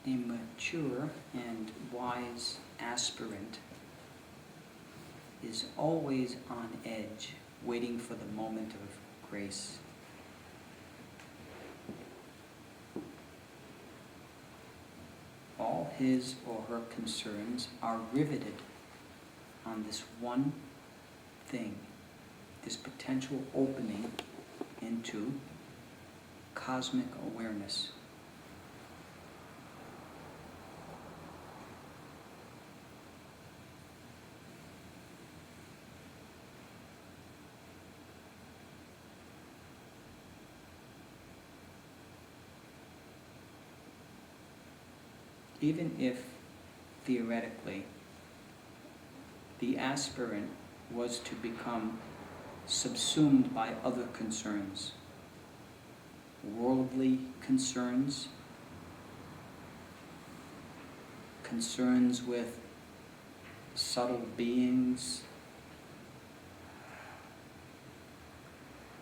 A mature and wise aspirant is always on edge, waiting for the moment of grace. All his or her concerns are riveted on this one thing, this potential opening into cosmic awareness. Even if, theoretically, the aspirant was to become subsumed by other concerns, worldly concerns, concerns with subtle beings,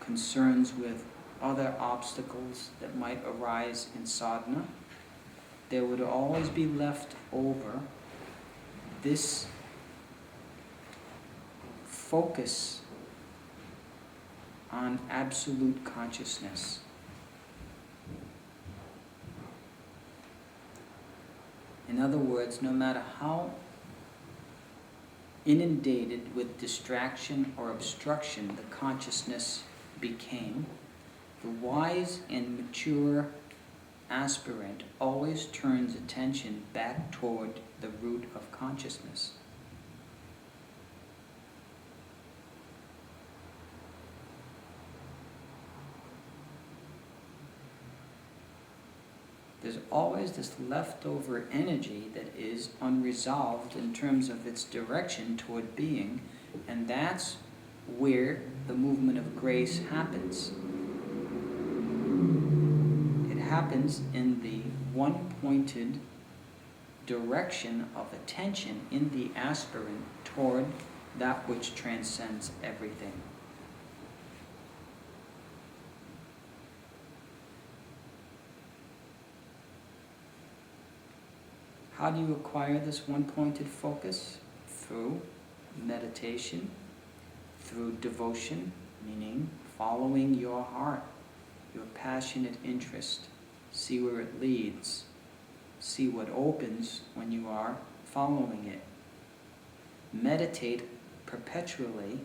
concerns with other obstacles that might arise in sadhana, there would always be left over this focus on absolute consciousness. In other words, no matter how inundated with distraction or obstruction the consciousness became, the wise and mature aspirant always turns attention back toward the root of consciousness. There's always this leftover energy that is unresolved in terms of its direction toward being, and that's where the movement of grace happens. It happens in the one-pointed direction of attention in the aspirant toward that which transcends everything. How do you acquire this one-pointed focus? Through meditation, through devotion, meaning following your heart, your passionate interest. See where it leads. See what opens when you are following it. Meditate perpetually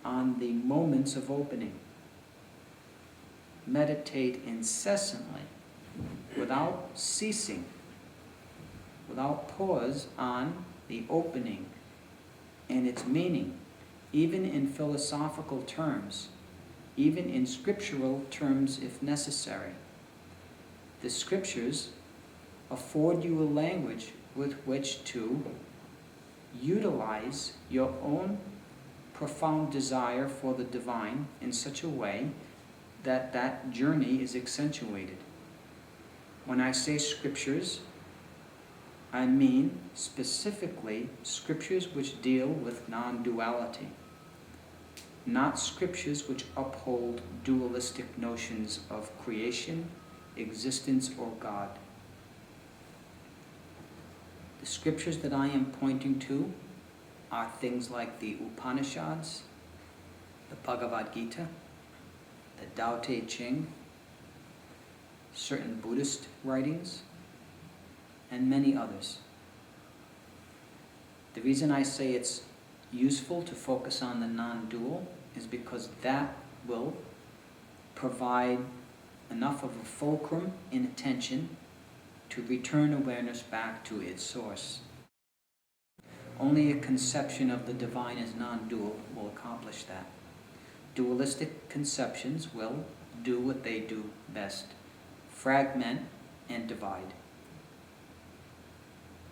on the moments of opening. Meditate incessantly, without ceasing, without pause, on the opening and its meaning, even in philosophical terms, even in scriptural terms if necessary. The scriptures afford you a language with which to utilize your own profound desire for the divine in such a way that that journey is accentuated. When I say scriptures, I mean specifically scriptures which deal with non-duality, not scriptures which uphold dualistic notions of creation, existence, or God. The scriptures that I am pointing to are things like the Upanishads, the Bhagavad Gita, the Tao Te Ching, certain Buddhist writings, and many others. The reason I say it's useful to focus on the non-dual is because that will provide enough of a fulcrum in attention to return awareness back to its source. Only a conception of the divine as non-dual will accomplish that. Dualistic conceptions will do what they do best: fragment and divide.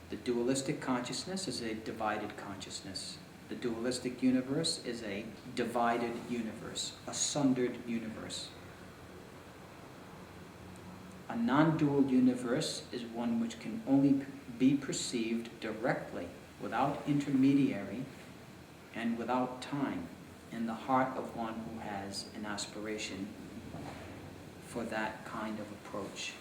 The dualistic consciousness is a divided consciousness. The dualistic universe is a divided universe, a sundered universe. A non-dual universe is one which can only be perceived directly, without intermediary and without time, in the heart of one who has an aspiration for that kind of approach.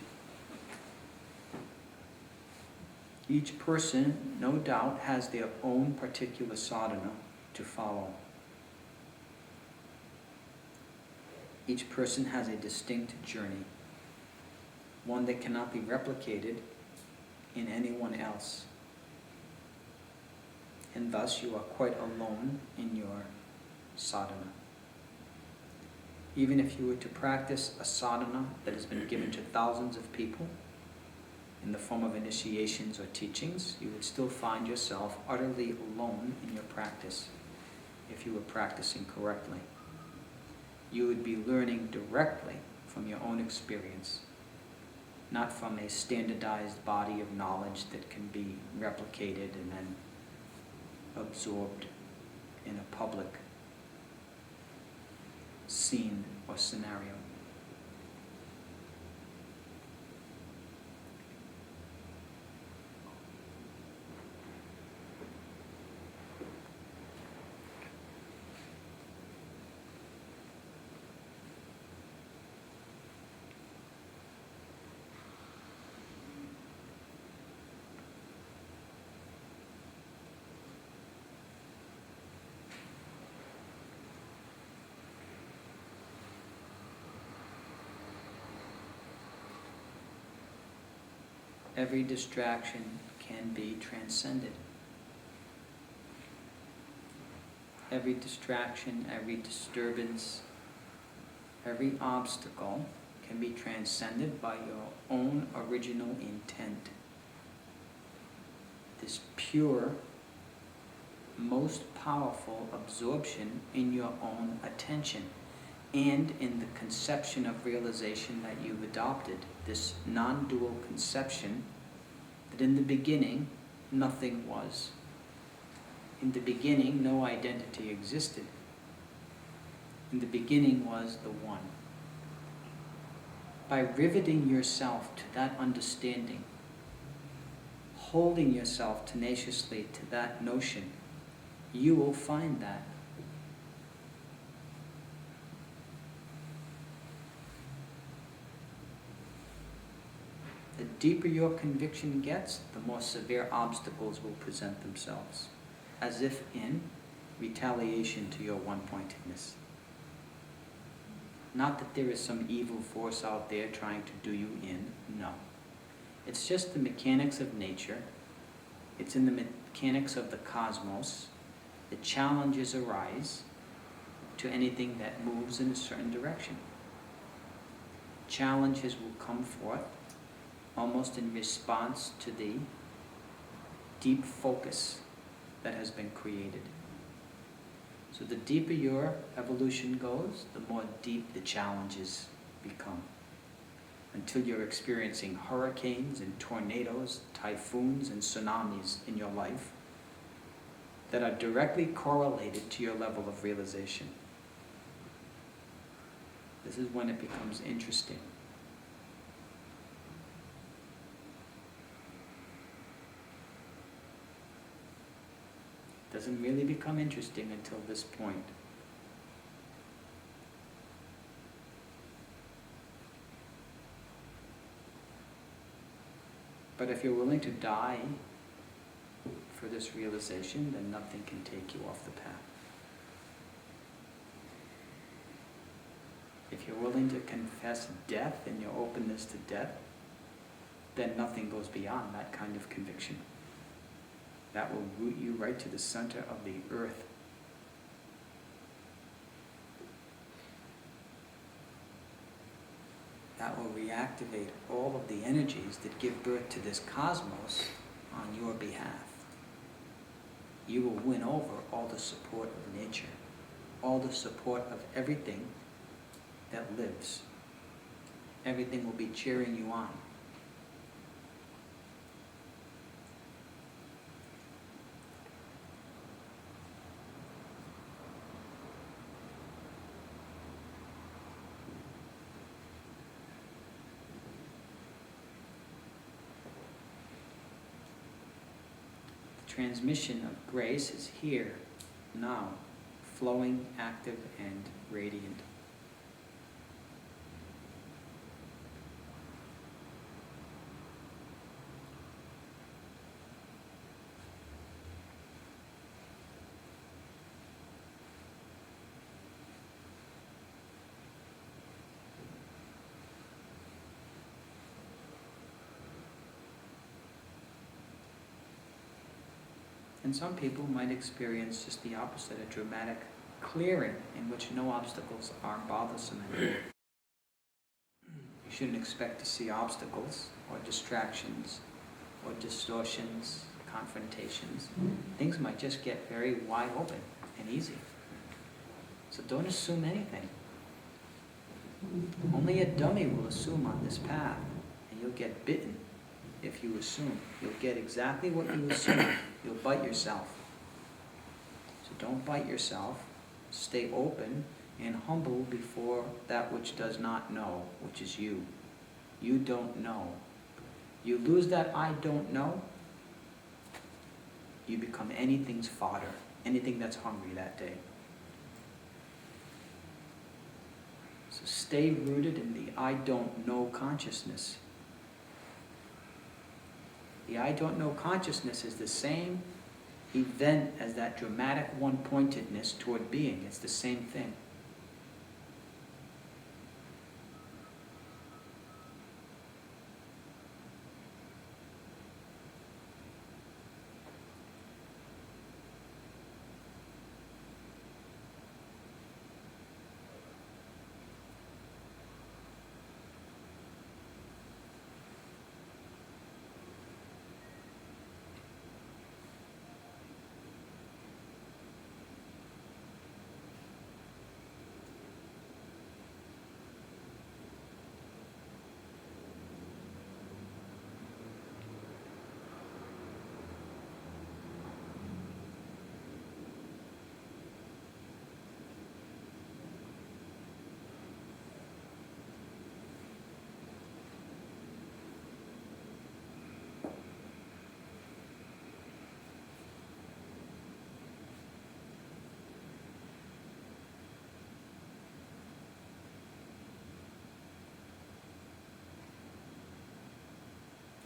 Each person, no doubt, has their own particular sadhana to follow. Each person has a distinct journey, one that cannot be replicated in anyone else. And thus you are quite alone in your sadhana. Even if you were to practice a sadhana that has been given to thousands of people in the form of initiations or teachings, you would still find yourself utterly alone in your practice if you were practicing correctly. You would be learning directly from your own experience, not from a standardized body of knowledge that can be replicated and then absorbed in a public scene or scenario. Every distraction can be transcended. Every distraction, every disturbance, every obstacle can be transcended by your own original intent. This pure, most powerful absorption in your own attention and in the conception of realization that you've adopted, this non-dual conception that in the beginning nothing was. In the beginning no identity existed. In the beginning was the one. By riveting yourself to that understanding, holding yourself tenaciously to that notion, you will find that. The deeper your conviction gets, the more severe obstacles will present themselves, as if in retaliation to your one-pointedness. Not that there is some evil force out there trying to do you in, no. It's just the mechanics of nature. It's in the mechanics of the cosmos. The challenges arise to anything that moves in a certain direction. Challenges will come forth almost in response to the deep focus that has been created. So the deeper your evolution goes, the more deep the challenges become, until you're experiencing hurricanes and tornadoes, typhoons and tsunamis in your life that are directly correlated to your level of realization. This is when it becomes interesting. Doesn't really become interesting until this point. But if you're willing to die for this realization, then nothing can take you off the path. If you're willing to confess death and your openness to death, then nothing goes beyond that kind of conviction. That will root you right to the center of the earth. That will reactivate all of the energies that give birth to this cosmos on your behalf. You will win over all the support of nature, all the support of everything that lives. Everything will be cheering you on. Transmission of grace is here, now, flowing, active, and radiant. And some people might experience just the opposite, a dramatic clearing in which no obstacles are bothersome anymore. You shouldn't expect to see obstacles or distractions or distortions, confrontations. Things might just get very wide open and easy. So don't assume anything. Only a dummy will assume on this path, and you'll get bitten if you assume. You'll get exactly what you assume. You'll bite yourself. So don't bite yourself. Stay open and humble before that which does not know, which is you. You don't know. You lose that I don't know, you become anything's fodder, anything that's hungry that day. So stay rooted in the I don't know consciousness. The I don't know consciousness is the same event as that dramatic one-pointedness toward being. It's the same thing.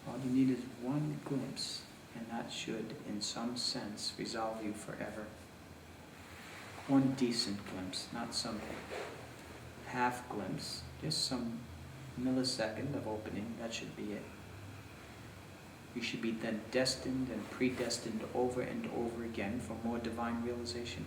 All you need is one glimpse, and that should, in some sense, resolve you forever. One decent glimpse, not some half glimpse, just some millisecond of opening, that should be it. You should be then destined and predestined over and over again for more divine realization.